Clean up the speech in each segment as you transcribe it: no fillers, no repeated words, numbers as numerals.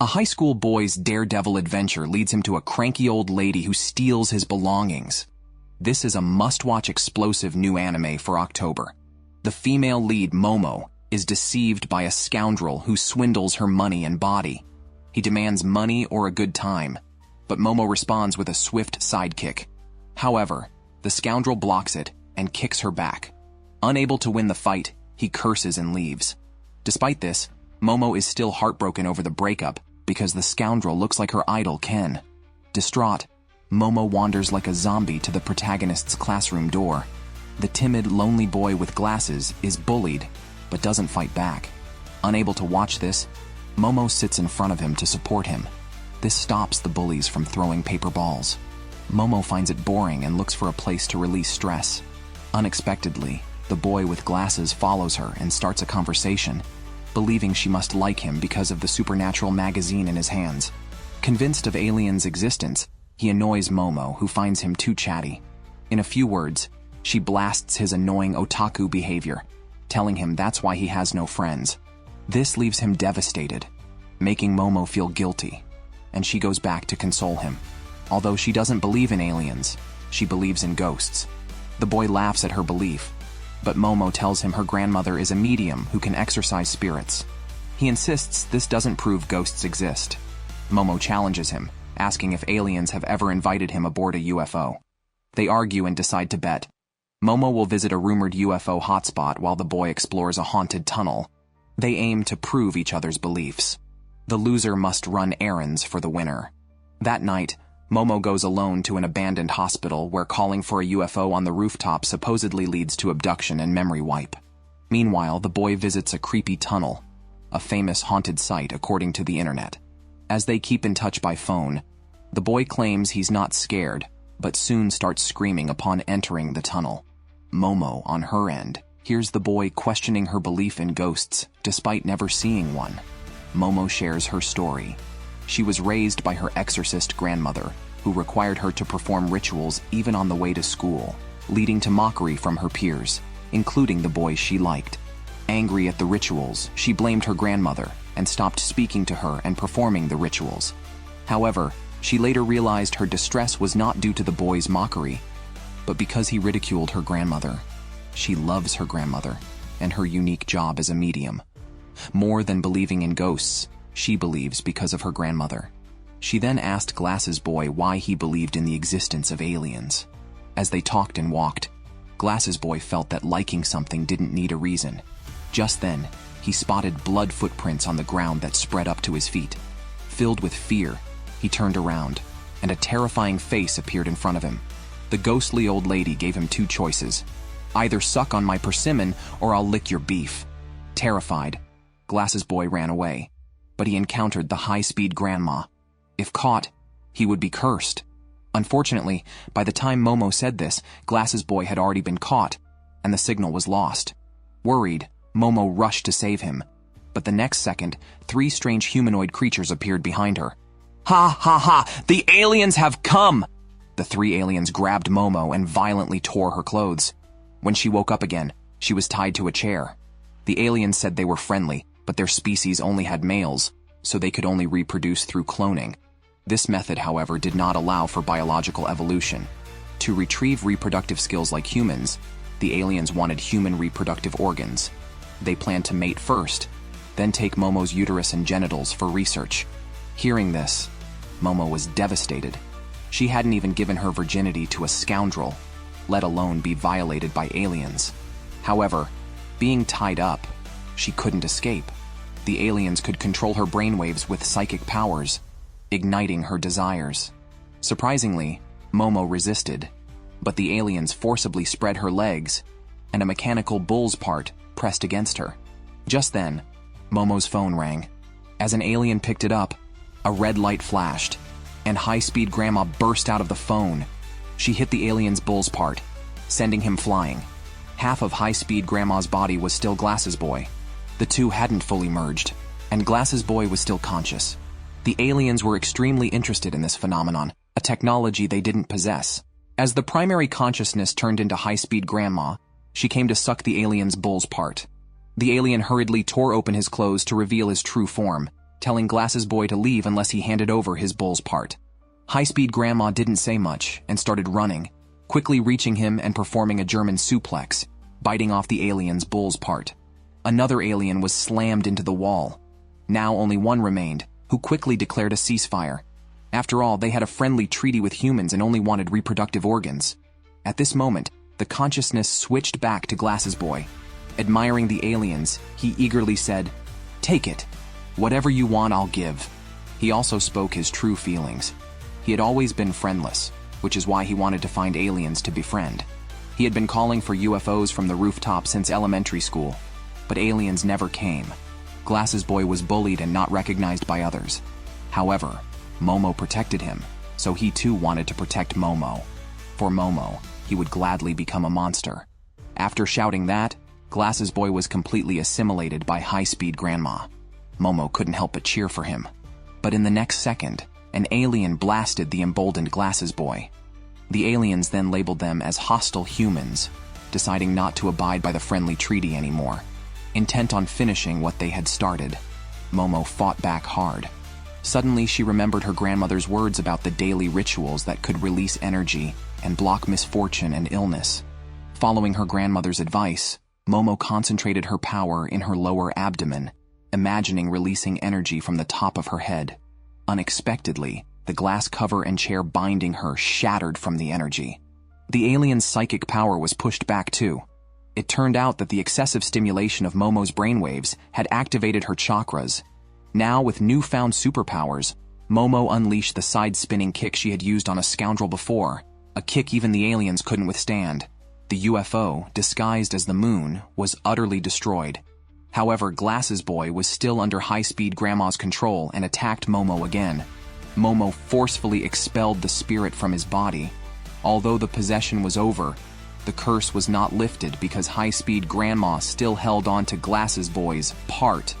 A high school boy's daredevil adventure leads him to a cranky old lady who steals his belongings. This is a must-watch explosive new anime for October. The female lead, Momo, is deceived by a scoundrel who swindles her money and body. He demands money or a good time, but Momo responds with a swift sidekick. However, the scoundrel blocks it and kicks her back. Unable to win the fight, he curses and leaves. Despite this, Momo is still heartbroken over the breakup because the scoundrel looks like her idol Ken. Distraught, Momo wanders like a zombie to the protagonist's classroom door. The timid, lonely boy with glasses is bullied, but doesn't fight back. Unable to watch this, Momo sits in front of him to support him. This stops the bullies from throwing paper balls. Momo finds it boring and looks for a place to release stress. Unexpectedly, the boy with glasses follows her and starts a conversation, believing she must like him because of the supernatural magazine in his hands. Convinced of aliens' existence, he annoys Momo, who finds him too chatty. In a few words, she blasts his annoying otaku behavior, telling him that's why he has no friends. This leaves him devastated, making Momo feel guilty, and she goes back to console him. Although she doesn't believe in aliens, she believes in ghosts. The boy laughs at her belief, but Momo tells him her grandmother is a medium who can exorcise spirits. He insists this doesn't prove ghosts exist. Momo challenges him, asking if aliens have ever invited him aboard a UFO. They argue and decide to bet. Momo will visit a rumored UFO hotspot while the boy explores a haunted tunnel. They aim to prove each other's beliefs. The loser must run errands for the winner. That night, Momo goes alone to an abandoned hospital where calling for a UFO on the rooftop supposedly leads to abduction and memory wipe. Meanwhile, the boy visits a creepy tunnel, a famous haunted site according to the internet. As they keep in touch by phone, the boy claims he's not scared, but soon starts screaming upon entering the tunnel. Momo, on her end, hears the boy questioning her belief in ghosts despite never seeing one. Momo shares her story. She was raised by her exorcist grandmother, who required her to perform rituals even on the way to school, leading to mockery from her peers, including the boys she liked. Angry at the rituals, she blamed her grandmother and stopped speaking to her and performing the rituals. However, she later realized her distress was not due to the boy's mockery, but because he ridiculed her grandmother. She loves her grandmother and her unique job as a medium. More than believing in ghosts, she believes because of her grandmother. She then asked Glasses Boy why he believed in the existence of aliens. As they talked and walked, Glasses Boy felt that liking something didn't need a reason. Just then, he spotted blood footprints on the ground that spread up to his feet. Filled with fear, he turned around, and a terrifying face appeared in front of him. The ghostly old lady gave him two choices. Either suck on my persimmon or I'll lick your beef. Terrified, Glasses Boy ran away, but he encountered the high-speed grandma. If caught, he would be cursed. Unfortunately, by the time Momo said this, Glasses Boy had already been caught, and the signal was lost. Worried, Momo rushed to save him, but the next second, three strange humanoid creatures appeared behind her. Ha ha ha! The aliens have come! The three aliens grabbed Momo and violently tore her clothes. When she woke up again, she was tied to a chair. The aliens said they were friendly, but their species only had males, so they could only reproduce through cloning. This method, however, did not allow for biological evolution. To retrieve reproductive skills like humans, the aliens wanted human reproductive organs. They planned to mate first, then take Momo's uterus and genitals for research. Hearing this, Momo was devastated. She hadn't even given her virginity to a scoundrel, let alone be violated by aliens. However, being tied up, she couldn't escape. The aliens could control her brainwaves with psychic powers, igniting her desires. Surprisingly, Momo resisted, but the aliens forcibly spread her legs, and a mechanical bull's part pressed against her. Just then, Momo's phone rang. As an alien picked it up, a red light flashed, and high-speed grandma burst out of the phone. She hit the alien's bull's part, sending him flying. Half of high-speed grandma's body was still Glasses Boy. The two hadn't fully merged, and Glasses Boy was still conscious. The aliens were extremely interested in this phenomenon, a technology they didn't possess. As the primary consciousness turned into high-speed grandma, she came to suck the alien's bull's part. The alien hurriedly tore open his clothes to reveal his true form, telling Glasses Boy to leave unless he handed over his bull's part. High-speed Grandma didn't say much and started running, quickly reaching him and performing a German suplex, biting off the alien's bull's part. Another alien was slammed into the wall. Now only one remained, who quickly declared a ceasefire. After all, they had a friendly treaty with humans and only wanted reproductive organs. At this moment, the consciousness switched back to Glasses Boy. Admiring the aliens, he eagerly said, "Take it. Whatever you want, I'll give." He also spoke his true feelings. He had always been friendless, which is why he wanted to find aliens to befriend. He had been calling for UFOs from the rooftop since elementary school, but aliens never came. Glasses Boy was bullied and not recognized by others. However, Momo protected him, so he too wanted to protect Momo. For Momo, he would gladly become a monster. After shouting that, Glasses Boy was completely assimilated by high-speed Grandma. Momo couldn't help but cheer for him. But in the next second, an alien blasted the emboldened Glasses Boy. The aliens then labeled them as hostile humans, deciding not to abide by the friendly treaty anymore. Intent on finishing what they had started, Momo fought back hard. Suddenly, she remembered her grandmother's words about the daily rituals that could release energy and block misfortune and illness. Following her grandmother's advice, Momo concentrated her power in her lower abdomen, imagining releasing energy from the top of her head. Unexpectedly, the glass cover and chair binding her shattered from the energy. The alien's psychic power was pushed back too. It turned out that the excessive stimulation of Momo's brainwaves had activated her chakras. Now, with newfound superpowers, Momo unleashed the side-spinning kick she had used on a scoundrel before, a kick even the aliens couldn't withstand. The UFO, disguised as the moon, was utterly destroyed. However, Glasses Boy was still under high-speed Grandma's control and attacked Momo again. Momo forcefully expelled the spirit from his body. Although the possession was over, the curse was not lifted because high-speed Grandma still held on to Glasses Boy's part.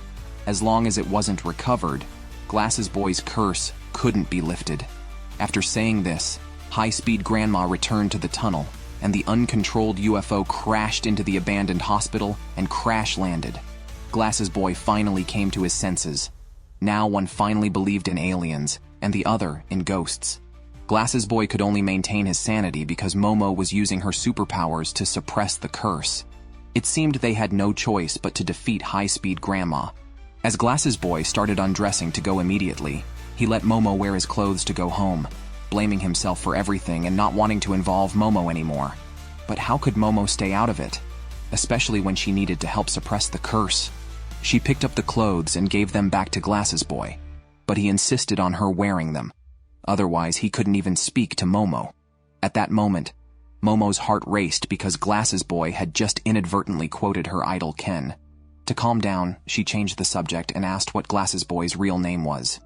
As long as it wasn't recovered, Glasses Boy's curse couldn't be lifted. After saying this, high-speed Grandma returned to the tunnel, and the uncontrolled UFO crashed into the abandoned hospital and crash-landed. Glasses Boy finally came to his senses. Now one finally believed in aliens, and the other in ghosts. Glasses Boy could only maintain his sanity because Momo was using her superpowers to suppress the curse. It seemed they had no choice but to defeat high-speed Grandma. As Glasses Boy started undressing to go immediately, he let Momo wear his clothes to go home, blaming himself for everything and not wanting to involve Momo anymore. But how could Momo stay out of it? Especially when she needed to help suppress the curse. She picked up the clothes and gave them back to Glasses Boy, but he insisted on her wearing them. Otherwise, he couldn't even speak to Momo. At that moment, Momo's heart raced because Glasses Boy had just inadvertently quoted her idol Ken. To calm down, she changed the subject and asked what Glasses Boy's real name was.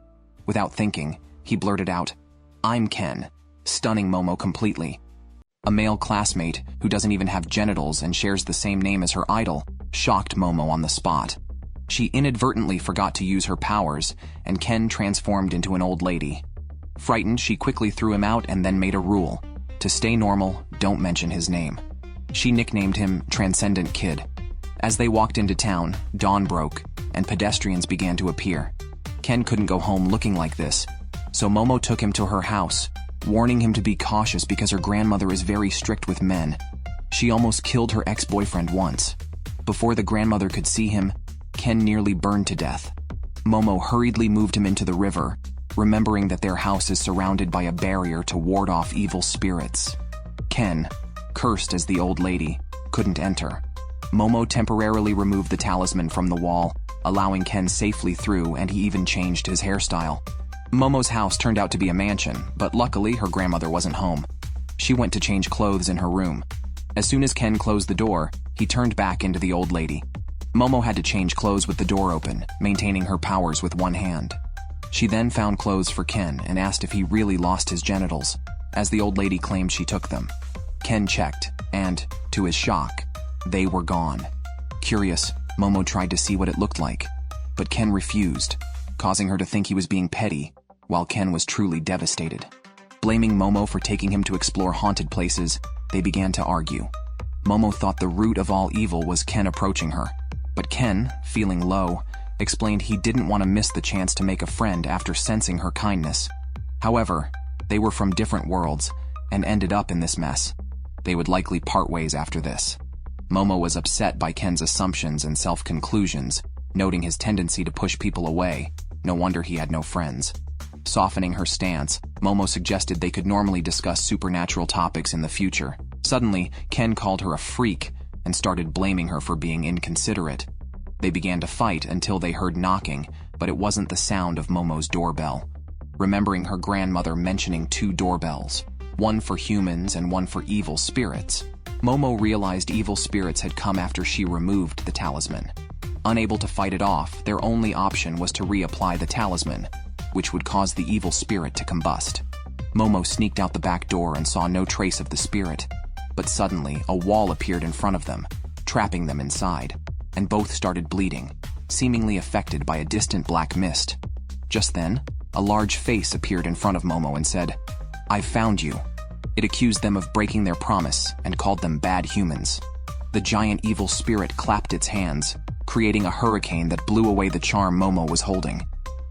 Without thinking, he blurted out, "I'm Ken," stunning Momo completely. A male classmate, who doesn't even have genitals and shares the same name as her idol, shocked Momo on the spot. She inadvertently forgot to use her powers, and Ken transformed into an old lady. Frightened, she quickly threw him out and then made a rule: to stay normal, don't mention his name. She nicknamed him Transcendent Kid. As they walked into town, dawn broke, and pedestrians began to appear. Ken couldn't go home looking like this, so Momo took him to her house, warning him to be cautious because her grandmother is very strict with men. She almost killed her ex-boyfriend once. Before the grandmother could see him, Ken nearly burned to death. Momo hurriedly moved him into the river, remembering that their house is surrounded by a barrier to ward off evil spirits. Ken, cursed as the old lady, couldn't enter. Momo temporarily removed the talisman from the wall, allowing Ken safely through, and he even changed his hairstyle. Momo's house turned out to be a mansion, but luckily her grandmother wasn't home. She went to change clothes in her room. As soon as Ken closed the door, he turned back into the old lady. Momo had to change clothes with the door open, maintaining her powers with one hand. She then found clothes for Ken and asked if he really lost his genitals, as the old lady claimed she took them. Ken checked, and, to his shock, they were gone. Curious, Momo tried to see what it looked like, but Ken refused, causing her to think he was being petty, while Ken was truly devastated. Blaming Momo for taking him to explore haunted places, they began to argue. Momo thought the root of all evil was Ken approaching her, but Ken, feeling low, explained he didn't want to miss the chance to make a friend after sensing her kindness. However, they were from different worlds and ended up in this mess. They would likely part ways after this. Momo was upset by Ken's assumptions and self-conclusions, noting his tendency to push people away. No wonder he had no friends. Softening her stance, Momo suggested they could normally discuss supernatural topics in the future. Suddenly, Ken called her a freak and started blaming her for being inconsiderate. They began to fight until they heard knocking, but it wasn't the sound of Momo's doorbell. Remembering her grandmother mentioning 2 doorbells, one for humans and one for evil spirits, Momo realized evil spirits had come after she removed the talisman. Unable to fight it off, their only option was to reapply the talisman, which would cause the evil spirit to combust. Momo sneaked out the back door and saw no trace of the spirit. But suddenly, a wall appeared in front of them, trapping them inside, and both started bleeding, seemingly affected by a distant black mist. Just then, a large face appeared in front of Momo and said, "I've found you." It accused them of breaking their promise and called them bad humans. The giant evil spirit clapped its hands, creating a hurricane that blew away the charm Momo was holding.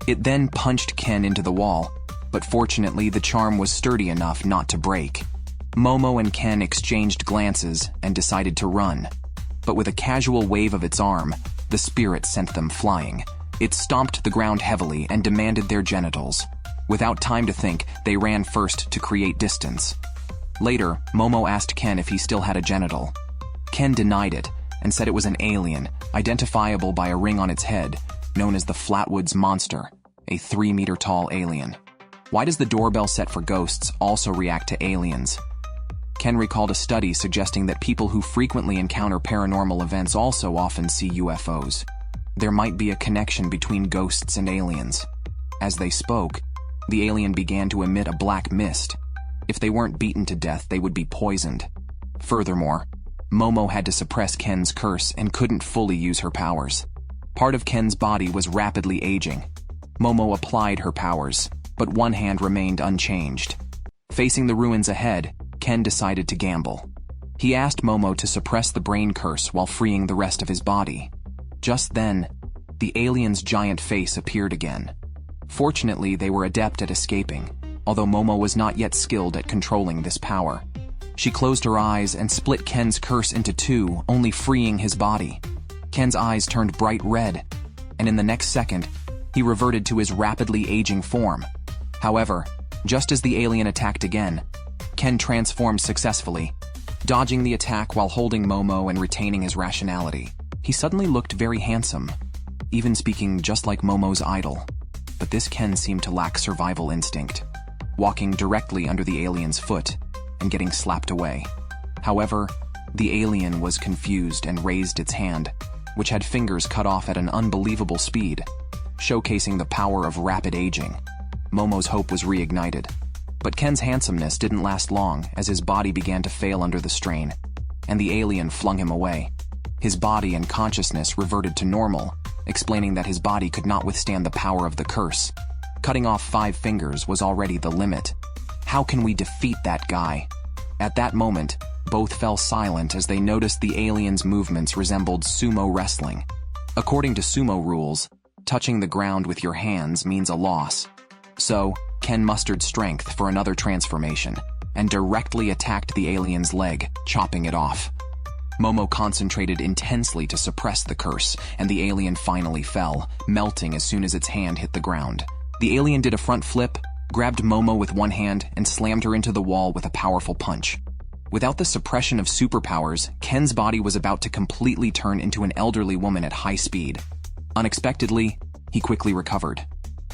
It then punched Ken into the wall, but fortunately the charm was sturdy enough not to break. Momo and Ken exchanged glances and decided to run. But with a casual wave of its arm, the spirit sent them flying. It stomped the ground heavily and demanded their genitals. Without time to think, they ran first to create distance. Later, Momo asked Ken if he still had a genital. Ken denied it and said it was an alien, identifiable by a ring on its head, known as the Flatwoods Monster, a 3-meter-tall alien. Why does the doorbell set for ghosts also react to aliens? Ken recalled a study suggesting that people who frequently encounter paranormal events also often see UFOs. There might be a connection between ghosts and aliens. As they spoke, the alien began to emit a black mist. If they weren't beaten to death, they would be poisoned. Furthermore, Momo had to suppress Ken's curse and couldn't fully use her powers. Part of Ken's body was rapidly aging. Momo applied her powers, but one hand remained unchanged. Facing the ruins ahead, Ken decided to gamble. He asked Momo to suppress the brain curse while freeing the rest of his body. Just then, the alien's giant face appeared again. Fortunately, they were adept at escaping, although Momo was not yet skilled at controlling this power. She closed her eyes and split Ken's curse into 2, only freeing his body. Ken's eyes turned bright red, and in the next second, he reverted to his rapidly aging form. However, just as the alien attacked again, Ken transformed successfully, dodging the attack while holding Momo and retaining his rationality. He suddenly looked very handsome, even speaking just like Momo's idol. But this Ken seemed to lack survival instinct, walking directly under the alien's foot and getting slapped away. However, the alien was confused and raised its hand, which had fingers cut off at an unbelievable speed, showcasing the power of rapid aging. Momo's hope was reignited. But Ken's handsomeness didn't last long as his body began to fail under the strain, and the alien flung him away. His body and consciousness reverted to normal, explaining that his body could not withstand the power of the curse. Cutting off 5 fingers was already the limit. How can we defeat that guy? At that moment, both fell silent as they noticed the alien's movements resembled sumo wrestling. According to sumo rules, touching the ground with your hands means a loss. So, Ken mustered strength for another transformation and directly attacked the alien's leg, chopping it off. Momo concentrated intensely to suppress the curse, and the alien finally fell, melting as soon as its hand hit the ground. The alien did a front flip, grabbed Momo with one hand, and slammed her into the wall with a powerful punch. Without the suppression of superpowers, Ken's body was about to completely turn into an elderly woman at high speed. Unexpectedly, he quickly recovered.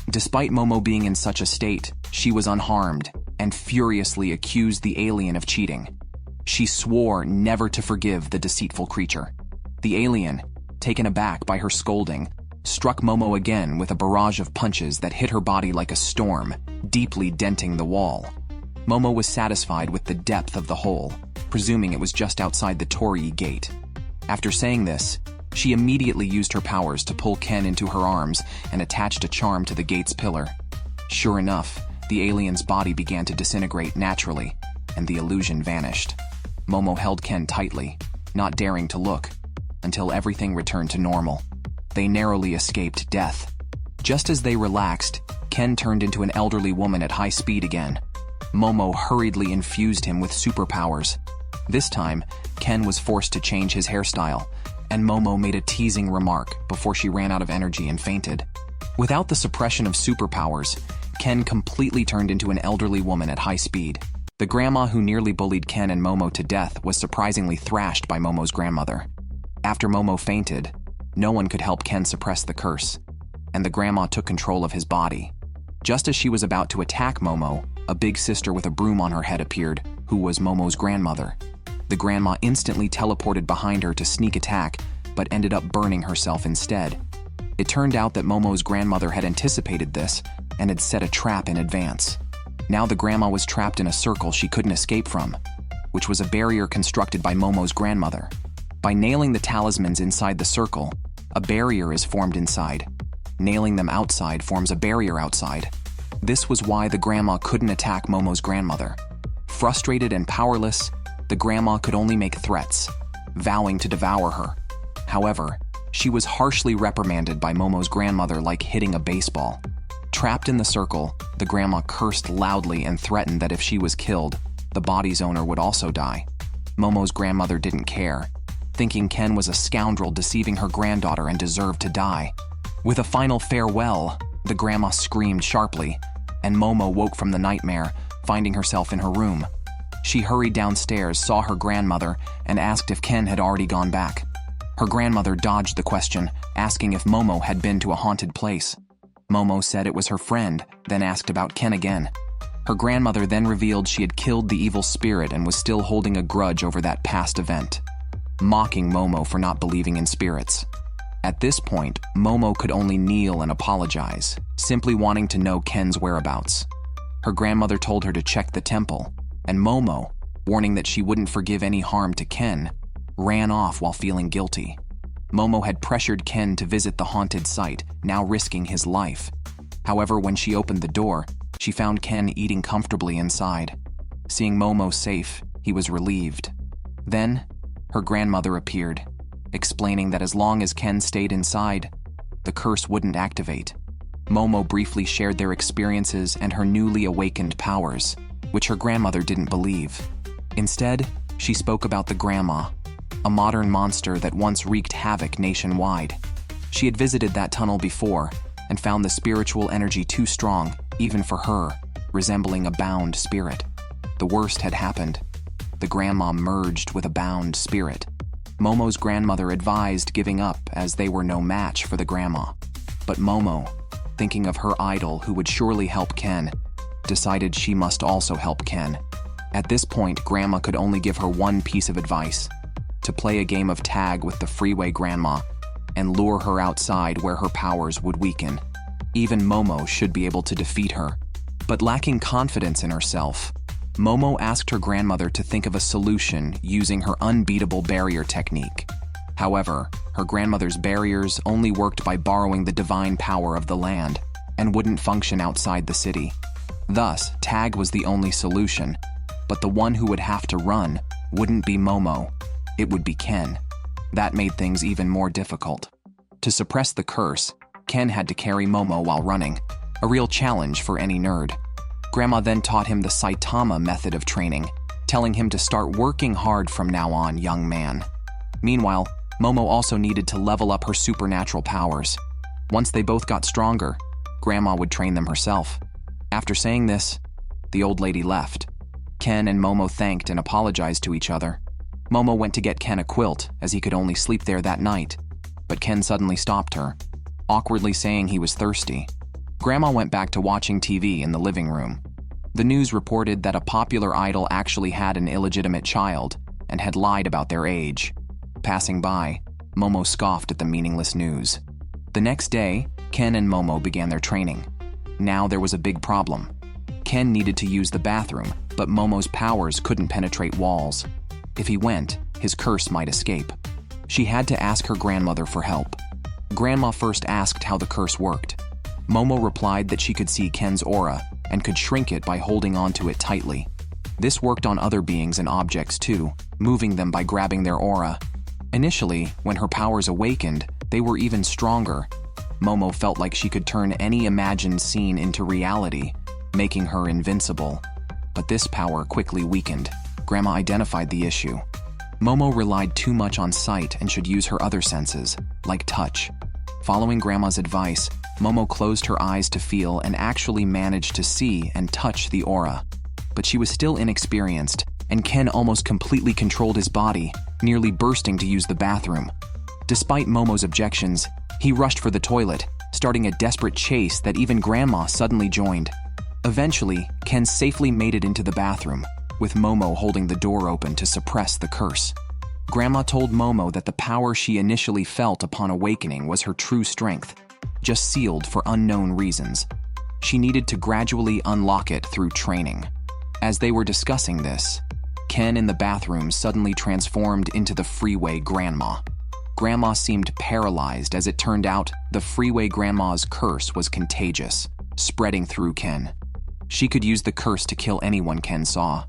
Despite Momo being in such a state, she was unharmed and furiously accused the alien of cheating. She swore never to forgive the deceitful creature. The alien, taken aback by her scolding, struck Momo again with a barrage of punches that hit her body like a storm, deeply denting the wall. Momo was satisfied with the depth of the hole, presuming it was just outside the Torii gate. After saying this, she immediately used her powers to pull Ken into her arms and attached a charm to the gate's pillar. Sure enough, the alien's body began to disintegrate naturally, and the illusion vanished. Momo held Ken tightly, not daring to look, until everything returned to normal. they narrowly escaped death. Just as they relaxed, Ken turned into an elderly woman at high speed again. Momo hurriedly infused him with superpowers. This time, Ken was forced to change his hairstyle, and Momo made a teasing remark before she ran out of energy and fainted. Without the suppression of superpowers, Ken completely turned into an elderly woman at high speed. The grandma who nearly bullied Ken and Momo to death was surprisingly thrashed by Momo's grandmother. After Momo fainted, no one could help Ken suppress the curse, and the grandma took control of his body. Just as she was about to attack Momo, a big sister with a broom on her head appeared, who was Momo's grandmother. The grandma instantly teleported behind her to sneak attack, but ended up burning herself instead. It turned out that Momo's grandmother had anticipated this and had set a trap in advance. Now the grandma was trapped in a circle she couldn't escape from, which was a barrier constructed by Momo's grandmother. By nailing the talismans inside the circle, a barrier is formed inside. Nailing them outside forms a barrier outside. This was why the grandma couldn't attack Momo's grandmother. Frustrated and powerless, the grandma could only make threats, vowing to devour her. However, she was harshly reprimanded by Momo's grandmother like hitting a baseball. Trapped in the circle, the grandma cursed loudly and threatened that if she was killed, the body's owner would also die. Momo's grandmother didn't care, thinking Ken was a scoundrel deceiving her granddaughter and deserved to die. With a final farewell, the grandma screamed sharply, and Momo woke from the nightmare, finding herself in her room. She hurried downstairs, saw her grandmother, and asked if Ken had already gone back. Her grandmother dodged the question, asking if Momo had been to a haunted place. Momo said it was her friend, then asked about Ken again. Her grandmother then revealed she had killed the evil spirit and was still holding a grudge over that past event, mocking Momo for not believing in spirits. At this point, Momo could only kneel and apologize, simply wanting to know Ken's whereabouts. Her grandmother told her to check the temple, and Momo, warning that she wouldn't forgive any harm to Ken, ran off while feeling guilty. Momo had pressured Ken to visit the haunted site, now risking his life. However, when she opened the door, she found Ken eating comfortably inside. Seeing Momo safe, he was relieved. Then, her grandmother appeared, explaining that as long as Ken stayed inside, the curse wouldn't activate. Momo briefly shared their experiences and her newly awakened powers, which her grandmother didn't believe. Instead, she spoke about the grandma, a modern monster that once wreaked havoc nationwide. She had visited that tunnel before and found the spiritual energy too strong, even for her, resembling a bound spirit. The worst had happened. The grandma merged with a bound spirit. Momo's grandmother advised giving up as they were no match for the grandma. But Momo, thinking of her idol who would surely help Ken, decided she must also help Ken. At this point, Grandma could only give her one piece of advice: to play a game of tag with the freeway grandma and lure her outside where her powers would weaken. Even Momo should be able to defeat her. But lacking confidence in herself, Momo asked her grandmother to think of a solution using her unbeatable barrier technique. However, her grandmother's barriers only worked by borrowing the divine power of the land and wouldn't function outside the city. Thus, tag was the only solution, but the one who would have to run wouldn't be Momo, it would be Ken. That made things even more difficult. To suppress the curse, Ken had to carry Momo while running, a real challenge for any nerd. Grandma then taught him the Saitama method of training, telling him to start working hard from now on, young man. Meanwhile, Momo also needed to level up her supernatural powers. Once they both got stronger, Grandma would train them herself. After saying this, the old lady left. Ken and Momo thanked and apologized to each other. Momo went to get Ken a quilt, as he could only sleep there that night. But Ken suddenly stopped her, awkwardly saying he was thirsty. Grandma went back to watching TV in the living room. The news reported that a popular idol actually had an illegitimate child and had lied about their age. Passing by, Momo scoffed at the meaningless news. The next day, Ken and Momo began their training. Now there was a big problem. Ken needed to use the bathroom, but Momo's powers couldn't penetrate walls. If he went, his curse might escape. She had to ask her grandmother for help. Grandma first asked how the curse worked. Momo replied that she could see Ken's aura and could shrink it by holding onto it tightly. This worked on other beings and objects too, moving them by grabbing their aura. Initially, when her powers awakened, They were even stronger. Momo felt like she could turn any imagined scene into reality, making her invincible. But this power quickly weakened. Grandma identified the issue. Momo relied too much on sight and should use her other senses, like touch. Following Grandma's advice, Momo closed her eyes to feel and actually managed to see and touch the aura. But she was still inexperienced, and Ken almost completely controlled his body, nearly bursting to use the bathroom. Despite Momo's objections, he rushed for the toilet, starting a desperate chase that even Grandma suddenly joined. Eventually, Ken safely made it into the bathroom, with Momo holding the door open to suppress the curse. Grandma told Momo that the power she initially felt upon awakening was her true strength, just sealed for unknown reasons. She needed to gradually unlock it through training. As they were discussing this, Ken in the bathroom suddenly transformed into the Freeway Grandma. Grandma seemed paralyzed as it turned out the Freeway Grandma's curse was contagious, spreading through Ken. She could use the curse to kill anyone Ken saw.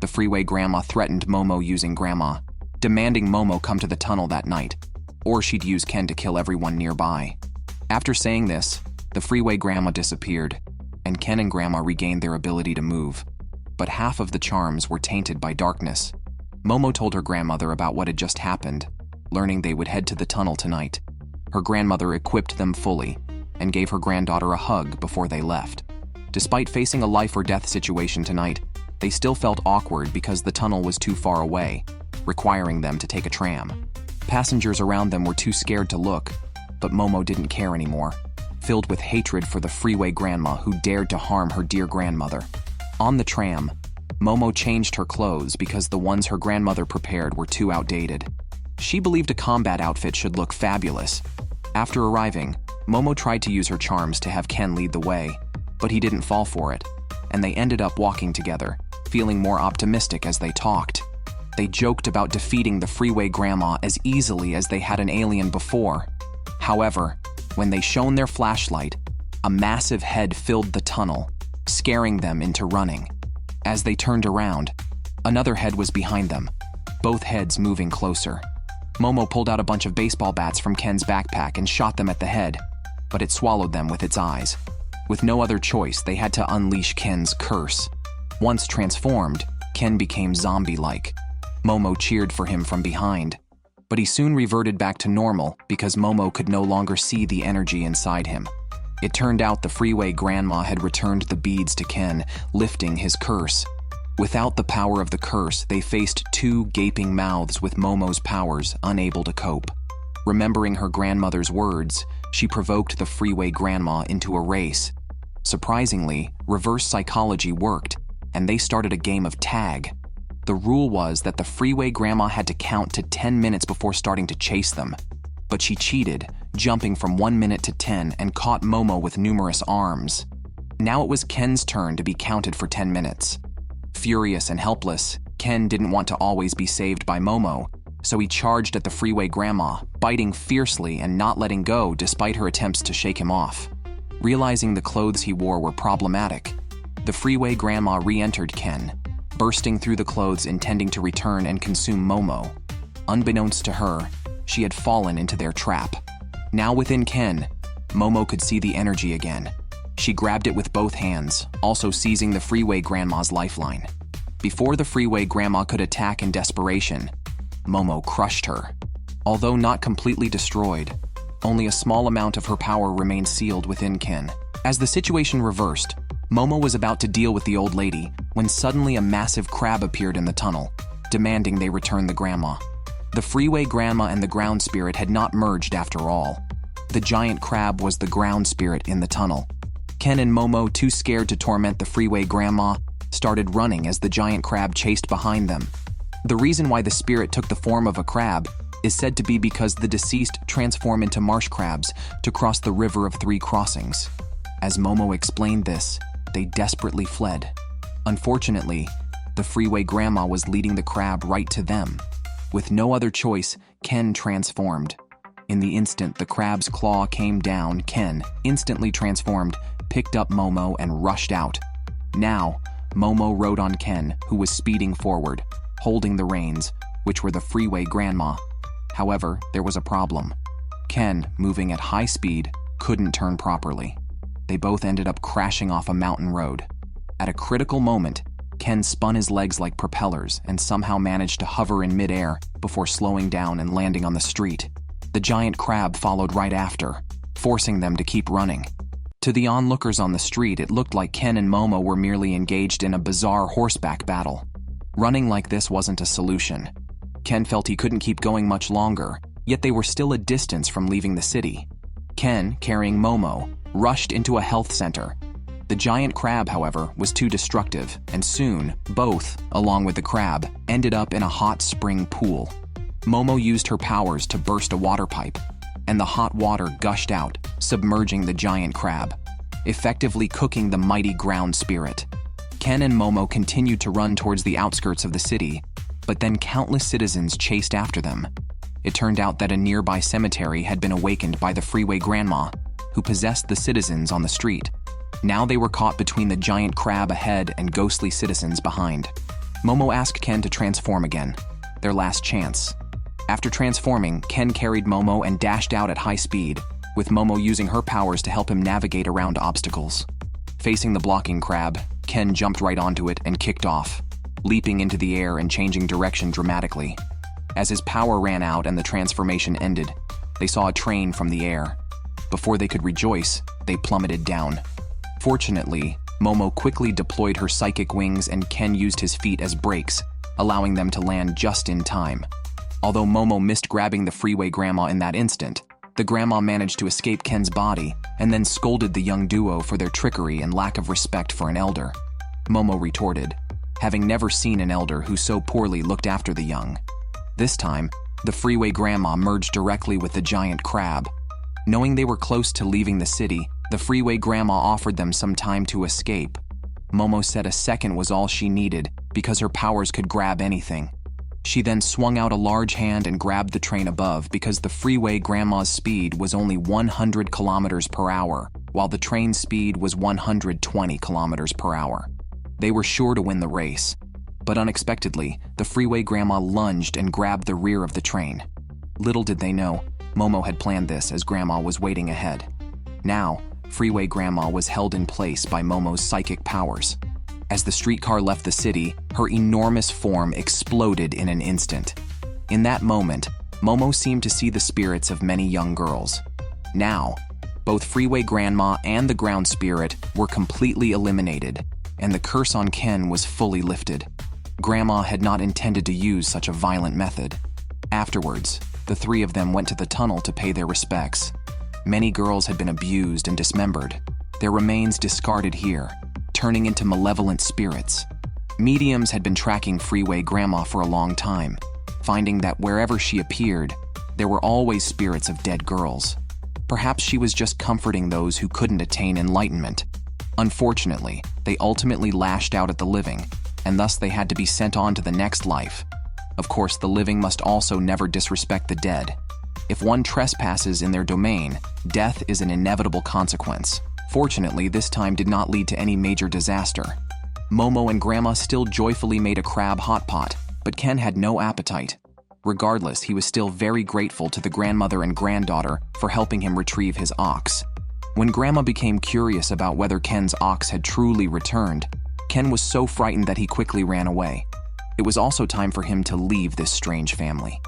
The Freeway Grandma threatened Momo using Grandma, demanding Momo come to the tunnel that night, or she'd use Ken to kill everyone nearby. After saying this, the Freeway Grandma disappeared, and Ken and Grandma regained their ability to move. But half of the charms were tainted by darkness. Momo told her grandmother about what had just happened, learning they would head to the tunnel tonight. Her grandmother equipped them fully and gave her granddaughter a hug before they left. Despite facing a life-or-death situation tonight, they still felt awkward because the tunnel was too far away, requiring them to take a tram. Passengers around them were too scared to look, but Momo didn't care anymore, filled with hatred for the Freeway Grandma who dared to harm her dear grandmother. On the tram, Momo changed her clothes because the ones her grandmother prepared were too outdated. She believed a combat outfit should look fabulous. After arriving, Momo tried to use her charms to have Ken lead the way, but he didn't fall for it, and they ended up walking together, feeling more optimistic as they talked. They joked about defeating the Freeway Grandma as easily as they had an alien before. However, when they shone their flashlight, a massive head filled the tunnel, scaring them into running. As they turned around, another head was behind them, both heads moving closer. Momo pulled out a bunch of baseball bats from Ken's backpack and shot them at the head, but it swallowed them with its eyes. With no other choice, they had to unleash Ken's curse. Once transformed, Ken became zombie-like. Momo cheered for him from behind, but he soon reverted back to normal because Momo could no longer see the energy inside him. It turned out the Freeway Grandma had returned the beads to Ken, lifting his curse. Without the power of the curse, they faced two gaping mouths with Momo's powers unable to cope. Remembering her grandmother's words, she provoked the Freeway Grandma into a race. Surprisingly, reverse psychology worked, and they started a game of tag. The rule was that the Freeway Grandma had to count to 10 minutes before starting to chase them. But she cheated, jumping from 1 minute to 10 and caught Momo with numerous arms. Now it was Ken's turn to be counted for 10 minutes. Furious and helpless, Ken didn't want to always be saved by Momo, so he charged at the Freeway Grandma, biting fiercely and not letting go despite her attempts to shake him off. Realizing the clothes he wore were problematic, the Freeway Grandma re-entered Ken, bursting through the clothes intending to return and consume Momo. Unbeknownst to her, she had fallen into their trap. Now within Ken, Momo could see the energy again. She grabbed it with both hands, also seizing the Freeway Grandma's lifeline. Before the Freeway Grandma could attack in desperation, Momo crushed her. Although not completely destroyed, only a small amount of her power remained sealed within Ken. As the situation reversed, Momo was about to deal with the old lady when suddenly a massive crab appeared in the tunnel, demanding they return the grandma. The Freeway Grandma and the ground spirit had not merged after all. The giant crab was the ground spirit in the tunnel. Ken and Momo, too scared to torment the Freeway Grandma, started running as the giant crab chased behind them. The reason why the spirit took the form of a crab is said to be because the deceased transform into marsh crabs to cross the River of Three Crossings. As Momo explained this, they desperately fled. Unfortunately, the Freeway Grandma was leading the crab right to them. With no other choice, Ken transformed. In the instant the crab's claw came down, Ken, instantly transformed, picked up Momo and rushed out. Now, Momo rode on Ken, who was speeding forward, holding the reins, which were the Freeway Grandma. However, there was a problem. Ken, moving at high speed, couldn't turn properly. They both ended up crashing off a mountain road. At a critical moment, Ken spun his legs like propellers and somehow managed to hover in midair before slowing down and landing on the street. The giant crab followed right after, forcing them to keep running. To the onlookers on the street, it looked like Ken and Momo were merely engaged in a bizarre horseback battle. Running like this wasn't a solution. Ken felt he couldn't keep going much longer, yet they were still a distance from leaving the city. Ken, carrying Momo, rushed into a health center. The giant crab, however, was too destructive, and soon, both, along with the crab, ended up in a hot spring pool. Momo used her powers to burst a water pipe, and the hot water gushed out, submerging the giant crab, effectively cooking the mighty ground spirit. Ken and Momo continued to run towards the outskirts of the city, but then countless citizens chased after them. It turned out that a nearby cemetery had been awakened by the freeway grandma, who possessed the citizens on the street. Now they were caught between the giant crab ahead and ghostly citizens behind. Momo asked Ken to transform again, their last chance. After transforming, Ken carried Momo and dashed out at high speed, with Momo using her powers to help him navigate around obstacles. Facing the blocking crab, Ken jumped right onto it and kicked off, leaping into the air and changing direction dramatically. As his power ran out and the transformation ended, they saw a train from the air. Before they could rejoice, they plummeted down. Fortunately, Momo quickly deployed her psychic wings and Ken used his feet as brakes, allowing them to land just in time. Although Momo missed grabbing the freeway grandma in that instant, the grandma managed to escape Ken's body and then scolded the young duo for their trickery and lack of respect for an elder. Momo retorted, having never seen an elder who so poorly looked after the young. This time, the freeway grandma merged directly with the giant crab. Knowing they were close to leaving the city, the freeway grandma offered them some time to escape. Momo said a second was all she needed because her powers could grab anything. She then swung out a large hand and grabbed the train above because the freeway grandma's speed was only 100 kilometers per hour, while the train's speed was 120 kilometers per hour. They were sure to win the race. But unexpectedly, the freeway grandma lunged and grabbed the rear of the train. Little did they know, Momo had planned this as grandma was waiting ahead. Now, freeway grandma was held in place by Momo's psychic powers. As the streetcar left the city, her enormous form exploded in an instant. In that moment, Momo seemed to see the spirits of many young girls. Now, both freeway grandma and the ground spirit were completely eliminated, and the curse on Ken was fully lifted. Grandma had not intended to use such a violent method. Afterwards, the three of them went to the tunnel to pay their respects. Many girls had been abused and dismembered, their remains discarded here, turning into malevolent spirits. Mediums had been tracking freeway grandma for a long time, finding that wherever she appeared, there were always spirits of dead girls. Perhaps she was just comforting those who couldn't attain enlightenment. Unfortunately, they ultimately lashed out at the living, and thus they had to be sent on to the next life. Of course, the living must also never disrespect the dead. If one trespasses in their domain, death is an inevitable consequence. Fortunately, this time did not lead to any major disaster. Momo and Grandma still joyfully made a crab hot pot, but Ken had no appetite. Regardless, he was still very grateful to the grandmother and granddaughter for helping him retrieve his ox. When Grandma became curious about whether Ken's ox had truly returned, Ken was so frightened that he quickly ran away. It was also time for him to leave this strange family.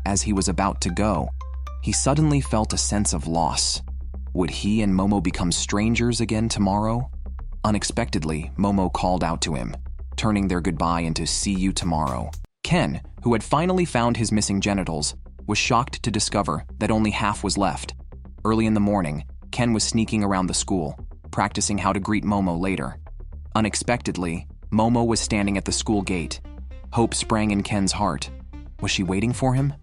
As he was about to go, he suddenly felt a sense of loss. Would he and Momo become strangers again tomorrow? Unexpectedly, Momo called out to him, turning their goodbye into "see you tomorrow." Ken, who had finally found his missing genitals, was shocked to discover that only half was left. Early in the morning, Ken was sneaking around the school, practicing how to greet Momo later. Unexpectedly, Momo was standing at the school gate. Hope sprang in Ken's heart. Was she waiting for him?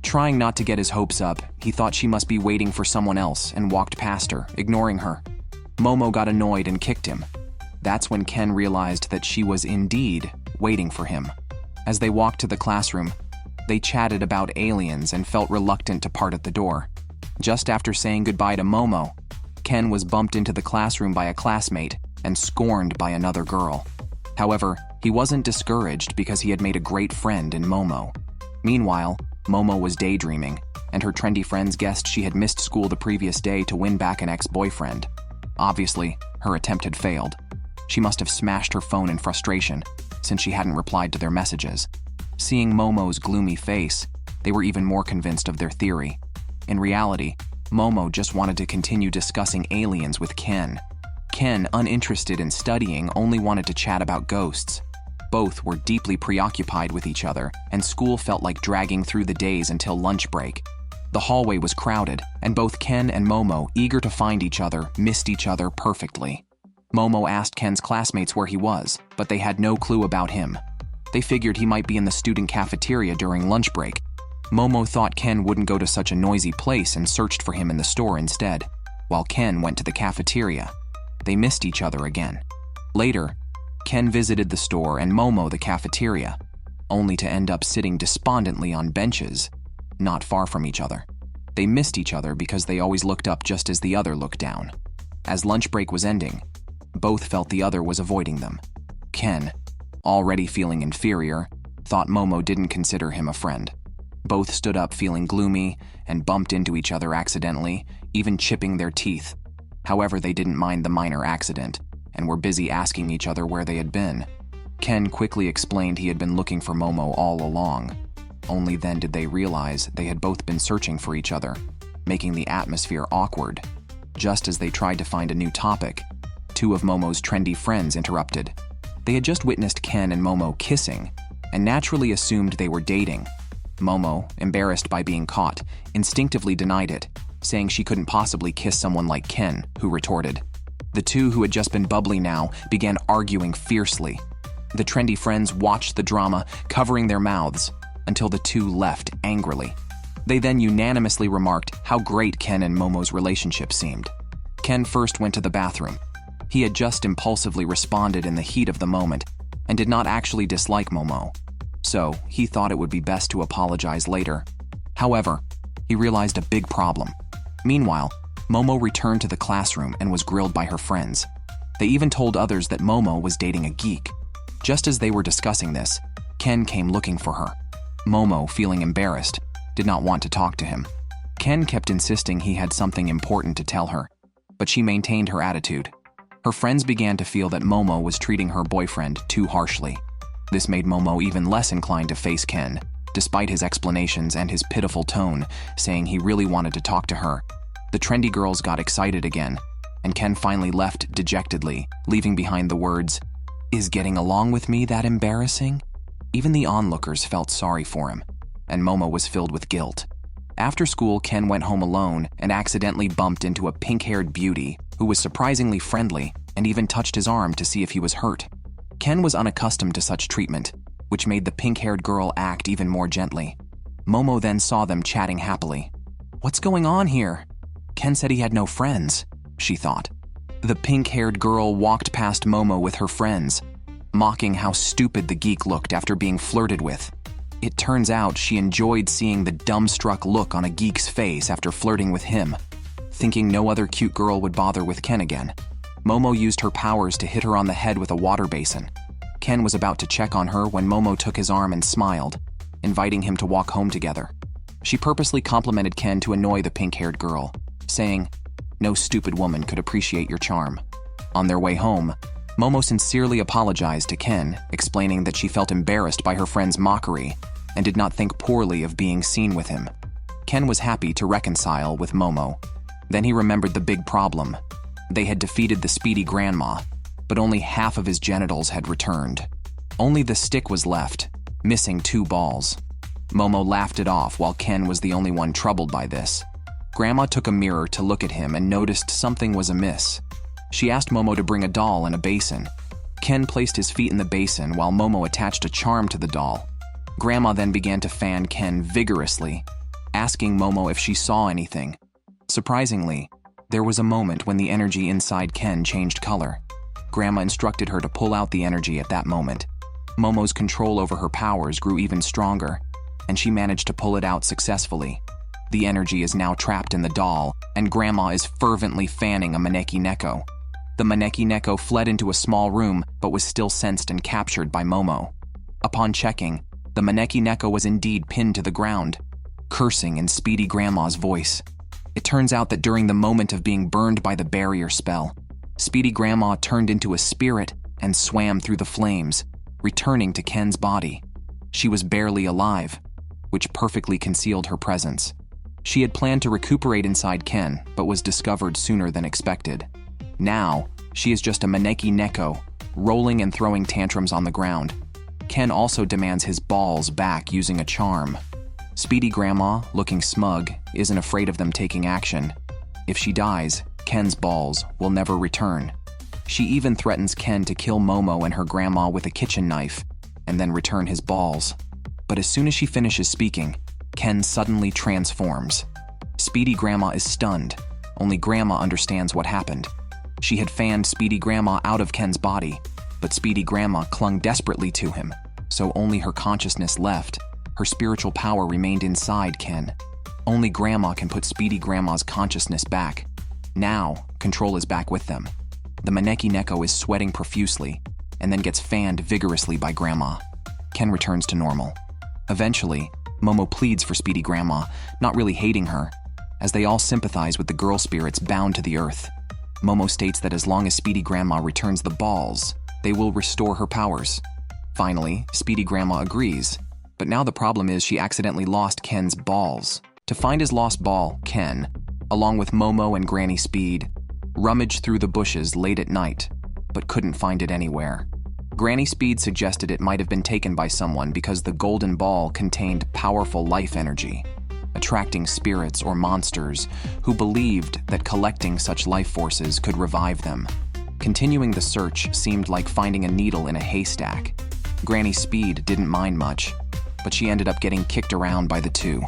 Trying not to get his hopes up, he thought she must be waiting for someone else and walked past her, ignoring her. Momo got annoyed and kicked him. That's when Ken realized that she was indeed waiting for him. As they walked to the classroom, they chatted about aliens and felt reluctant to part at the door. Just after saying goodbye to Momo, Ken was bumped into the classroom by a classmate and scorned by another girl. However, he wasn't discouraged because he had made a great friend in Momo. Meanwhile, Momo was daydreaming, and her trendy friends guessed she had missed school the previous day to win back an ex-boyfriend. Obviously, her attempt had failed. She must have smashed her phone in frustration, since she hadn't replied to their messages. Seeing Momo's gloomy face, they were even more convinced of their theory. In reality, Momo just wanted to continue discussing aliens with Ken. Ken, uninterested in studying, only wanted to chat about ghosts. Both were deeply preoccupied with each other, and school felt like dragging through the days until lunch break. The hallway was crowded, and both Ken and Momo, eager to find each other, missed each other perfectly. Momo asked Ken's classmates where he was, but they had no clue about him. They figured he might be in the student cafeteria during lunch break. Momo thought Ken wouldn't go to such a noisy place and searched for him in the store instead, while Ken went to the cafeteria. They missed each other again. Later, Ken visited the store and Momo the cafeteria, only to end up sitting despondently on benches, not far from each other. They missed each other because they always looked up just as the other looked down. As lunch break was ending, both felt the other was avoiding them. Ken, already feeling inferior, thought Momo didn't consider him a friend. Both stood up feeling gloomy and bumped into each other accidentally, even chipping their teeth. However, they didn't mind the minor accident and were busy asking each other where they had been. Ken quickly explained he had been looking for Momo all along. Only then did they realize they had both been searching for each other, making the atmosphere awkward. Just as they tried to find a new topic, two of Momo's trendy friends interrupted. They had just witnessed Ken and Momo kissing, and naturally assumed they were dating. Momo, embarrassed by being caught, instinctively denied it, saying she couldn't possibly kiss someone like Ken, who retorted. The two, who had just been bubbly now, began arguing fiercely. The trendy friends watched the drama, covering their mouths, until the two left angrily. They then unanimously remarked how great Ken and Momo's relationship seemed. Ken first went to the bathroom. He had just impulsively responded in the heat of the moment and did not actually dislike Momo, so he thought it would be best to apologize later. However, he realized a big problem. Meanwhile, Momo returned to the classroom and was grilled by her friends. They even told others that Momo was dating a geek. Just as they were discussing this, Ken came looking for her. Momo, feeling embarrassed, did not want to talk to him. Ken kept insisting he had something important to tell her, but she maintained her attitude. Her friends began to feel that Momo was treating her boyfriend too harshly. This made Momo even less inclined to face Ken, despite his explanations and his pitiful tone, saying he really wanted to talk to her. The trendy girls got excited again, and Ken finally left dejectedly, leaving behind the words, "Is getting along with me that embarrassing?" Even the onlookers felt sorry for him, and Momo was filled with guilt. After school, Ken went home alone and accidentally bumped into a pink-haired beauty who was surprisingly friendly and even touched his arm to see if he was hurt. Ken was unaccustomed to such treatment, which made the pink-haired girl act even more gently. Momo then saw them chatting happily. "What's going on here? Ken said he had no friends," she thought. The pink-haired girl walked past Momo with her friends, mocking how stupid the geek looked after being flirted with. It turns out she enjoyed seeing the dumbstruck look on a geek's face after flirting with him. Thinking no other cute girl would bother with Ken again, Momo used her powers to hit her on the head with a water basin. Ken was about to check on her when Momo took his arm and smiled, inviting him to walk home together. She purposely complimented Ken to annoy the pink-haired girl, saying, "No stupid woman could appreciate your charm." On their way home, Momo sincerely apologized to Ken, explaining that she felt embarrassed by her friend's mockery and did not think poorly of being seen with him. Ken was happy to reconcile with Momo. Then he remembered the big problem. They had defeated the speedy grandma, but only half of his genitals had returned. Only the stick was left, missing 2 balls. Momo laughed it off while Ken was the only one troubled by this. Grandma took a mirror to look at him and noticed something was amiss. She asked Momo to bring a doll and a basin. Ken placed his feet in the basin while Momo attached a charm to the doll. Grandma then began to fan Ken vigorously, asking Momo if she saw anything. Surprisingly, there was a moment when the energy inside Ken changed color. Grandma instructed her to pull out the energy at that moment. Momo's control over her powers grew even stronger, and she managed to pull it out successfully. The energy is now trapped in the doll, and Grandma is fervently fanning a maneki neko. The maneki neko fled into a small room but was still sensed and captured by Momo. Upon checking, the maneki neko was indeed pinned to the ground. cursing in Speedy Grandma's voice. It turns out that during the moment of being burned by the barrier spell, Speedy Grandma turned into a spirit and swam through the flames, returning to Ken's body. She was barely alive, which perfectly concealed her presence. She had planned to recuperate inside Ken, but was discovered sooner than expected. Now, she is just a maneki neko, rolling and throwing tantrums on the ground. Ken also demands his balls back using a charm. Speedy Grandma, looking smug, isn't afraid of them taking action. If she dies, Ken's balls will never return. She even threatens Ken to kill Momo and her grandma with a kitchen knife, and then return his balls. But as soon as she finishes speaking, Ken suddenly transforms. Speedy Grandma is stunned. Only Grandma understands what happened. She had fanned Speedy Grandma out of Ken's body, but Speedy Grandma clung desperately to him, so only her consciousness left. Her spiritual power remained inside Ken. Only Grandma can put Speedy Grandma's consciousness back. Now, control is back with them. The maneki neko is sweating profusely, and then gets fanned vigorously by Grandma. Ken returns to normal. Eventually, Momo pleads for Speedy Grandma, not really hating her, as they all sympathize with the girl spirits bound to the earth. Momo states that as long as Speedy Grandma returns the balls, they will restore her powers. Finally, Speedy Grandma agrees, but now the problem is she accidentally lost Ken's balls. To find his lost ball, Ken, along with Momo and Granny Speed, rummaged through the bushes late at night, but couldn't find it anywhere. Granny Speed suggested it might have been taken by someone because the golden ball contained powerful life energy, attracting spirits or monsters who believed that collecting such life forces could revive them. Continuing the search seemed like finding a needle in a haystack. Granny Speed didn't mind much, but she ended up getting kicked around by the two.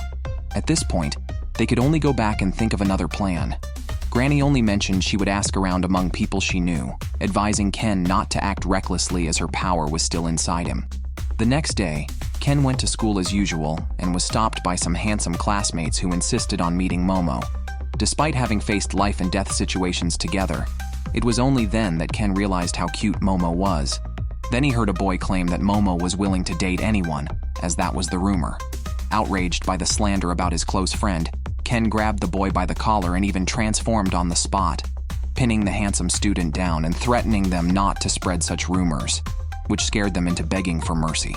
At this point, they could only go back and think of another plan. Granny only mentioned she would ask around among people she knew, advising Ken not to act recklessly as her power was still inside him. The next day, Ken went to school as usual and was stopped by some handsome classmates who insisted on meeting Momo. Despite having faced life and death situations together, it was only then that Ken realized how cute Momo was. Then he heard a boy claim that Momo was willing to date anyone, as that was the rumor. Outraged by the slander about his close friend, Ken grabbed the boy by the collar and even transformed on the spot, pinning the handsome student down and threatening them not to spread such rumors, which scared them into begging for mercy.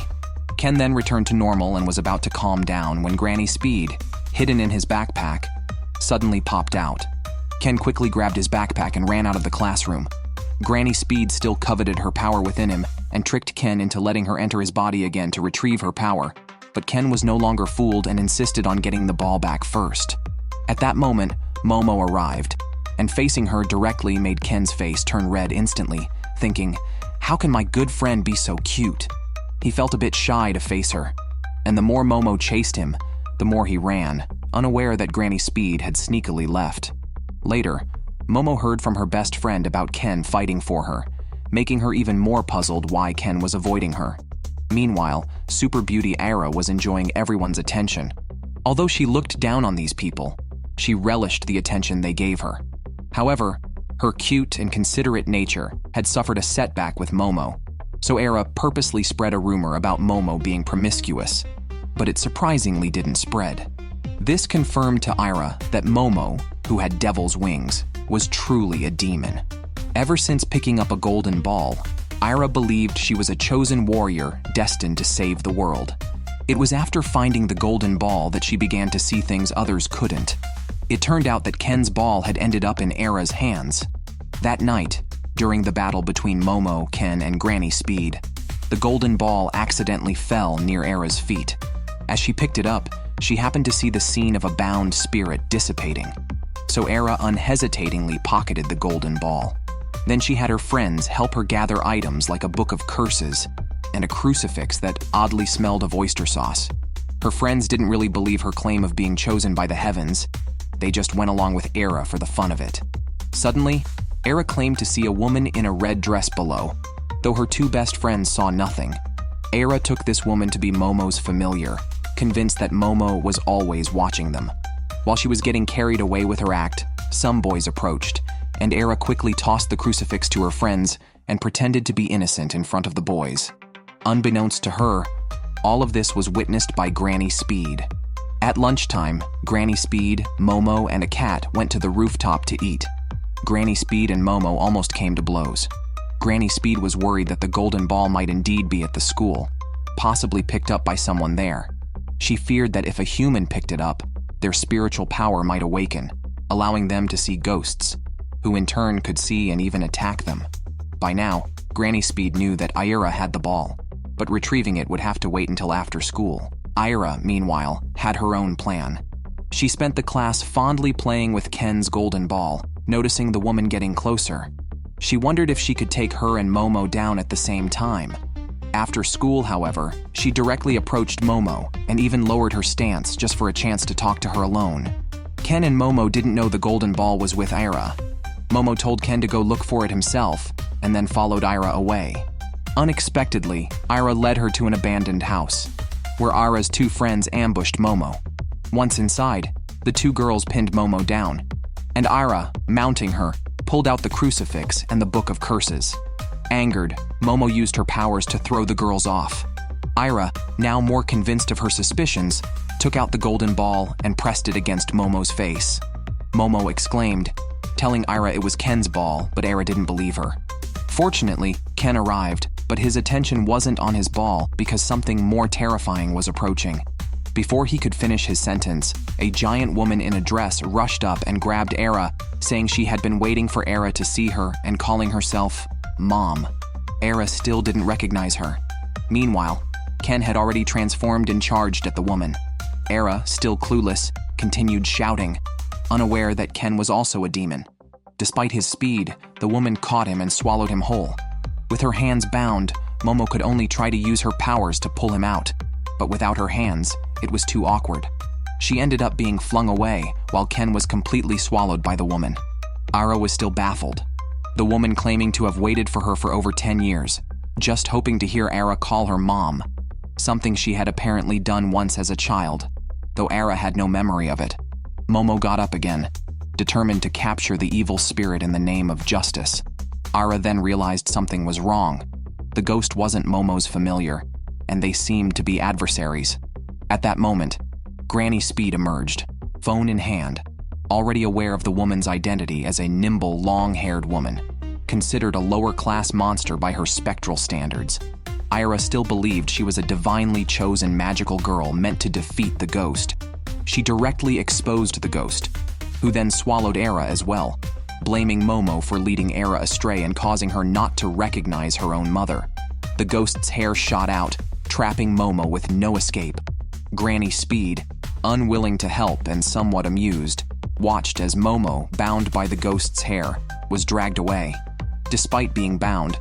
Ken then returned to normal and was about to calm down when Granny Speed, hidden in his backpack, suddenly popped out. Ken quickly grabbed his backpack and ran out of the classroom. Granny Speed still coveted her power within him and tricked Ken into letting her enter his body again to retrieve her power, but Ken was no longer fooled and insisted on getting the ball back first. At that moment, Momo arrived, and facing her directly made Ken's face turn red instantly, thinking, "How can my good friend be so cute?" He felt a bit shy to face her, and the more Momo chased him, the more he ran, unaware that Granny Speed had sneakily left. Later, Momo heard from her best friend about Ken fighting for her, making her even more puzzled why Ken was avoiding her. Meanwhile, Super Beauty Aira was enjoying everyone's attention. Although she looked down on these people, she relished the attention they gave her. However, her cute and considerate nature had suffered a setback with Momo, so Aira purposely spread a rumor about Momo being promiscuous, but it surprisingly didn't spread. This confirmed to Aira that Momo, who had devil's wings, was truly a demon. Ever since picking up a golden ball, Aira believed she was a chosen warrior destined to save the world. It was after finding the golden ball that she began to see things others couldn't. It turned out that Ken's ball had ended up in Aira's hands. That night, during the battle between Momo, Ken, and Granny Speed, the golden ball accidentally fell near Aira's feet. As she picked it up, she happened to see the scene of a bound spirit dissipating. So Aira unhesitatingly pocketed the golden ball. Then she had her friends help her gather items like a book of curses and a crucifix that oddly smelled of oyster sauce. Her friends didn't really believe her claim of being chosen by the heavens. They just went along with Aira for the fun of it. Suddenly, Aira claimed to see a woman in a red dress below, though her two best friends saw nothing. Aira took this woman to be Momo's familiar, convinced that Momo was always watching them. While she was getting carried away with her act, some boys approached, and Aira quickly tossed the crucifix to her friends and pretended to be innocent in front of the boys. Unbeknownst to her, all of this was witnessed by Granny Speed. At lunchtime, Granny Speed, Momo, and a cat went to the rooftop to eat. Granny Speed and Momo almost came to blows. Granny Speed was worried that the golden ball might indeed be at the school, possibly picked up by someone there. She feared that if a human picked it up, their spiritual power might awaken, allowing them to see ghosts, who in turn could see and even attack them. By now, Granny Speed knew that Ira had the ball, but retrieving it would have to wait until after school. Ira, meanwhile, had her own plan. She spent the class fondly playing with Ken's golden ball, noticing the woman getting closer. She wondered if she could take her and Momo down at the same time. After school, however, she directly approached Momo and even lowered her stance just for a chance to talk to her alone. Ken and Momo didn't know the golden ball was with Ira. Momo told Ken to go look for it himself and then followed Ira away. Unexpectedly, Ira led her to an abandoned house, where Ira's two friends ambushed Momo. Once inside, the two girls pinned Momo down, and Ira, mounting her, pulled out the crucifix and the Book of Curses. Angered, Momo used her powers to throw the girls off. Ira, now more convinced of her suspicions, took out the golden ball and pressed it against Momo's face. Momo exclaimed, telling Ira it was Ken's ball, but Ira didn't believe her. Fortunately, Ken arrived, but his attention wasn't on his ball because something more terrifying was approaching. Before he could finish his sentence, a giant woman in a dress rushed up and grabbed Ira, saying she had been waiting for Ira to see her and calling herself Mom. Ira still didn't recognize her. Meanwhile, Ken had already transformed and charged at the woman. Ira, still clueless, continued shouting, unaware that Ken was also a demon. Despite his speed, the woman caught him and swallowed him whole. With her hands bound, Momo could only try to use her powers to pull him out, but without her hands, it was too awkward. She ended up being flung away while Ken was completely swallowed by the woman. Ira was still baffled, the woman claiming to have waited for her for over 10 years, just hoping to hear Ira call her mom, something she had apparently done once as a child, though Ira had no memory of it. Momo got up again, determined to capture the evil spirit in the name of justice. Ira then realized something was wrong. The ghost wasn't Momo's familiar, and they seemed to be adversaries. At that moment, Granny Speed emerged, phone in hand, already aware of the woman's identity as a nimble, long-haired woman, considered a lower-class monster by her spectral standards. Ira still believed she was a divinely chosen magical girl meant to defeat the ghost. She directly exposed the ghost, who then swallowed Ira as well, blaming Momo for leading Ira astray and causing her not to recognize her own mother. The ghost's hair shot out, trapping Momo with no escape. Granny Speed, unwilling to help and somewhat amused, watched as Momo, bound by the ghost's hair, was dragged away. Despite being bound,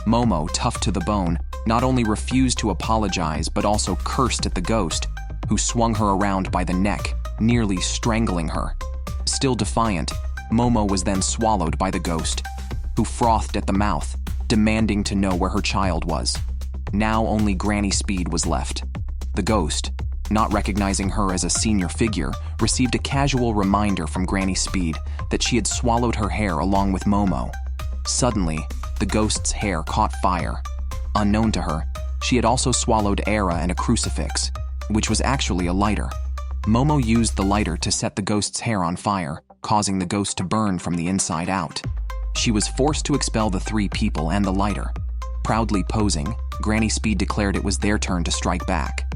Momo, tough to the bone, not only refused to apologize but also cursed at the ghost, who swung her around by the neck, nearly strangling her. Still defiant, Momo was then swallowed by the ghost, who frothed at the mouth, demanding to know where her child was. Now only Granny Speed was left. The ghost, not recognizing her as a senior figure, received a casual reminder from Granny Speed that she had swallowed her hair along with Momo. Suddenly, the ghost's hair caught fire. Unknown to her, she had also swallowed Ira and a crucifix, which was actually a lighter. Momo used the lighter to set the ghost's hair on fire, causing the ghost to burn from the inside out. She was forced to expel the three people and the lighter. Proudly posing, Granny Speed declared it was their turn to strike back.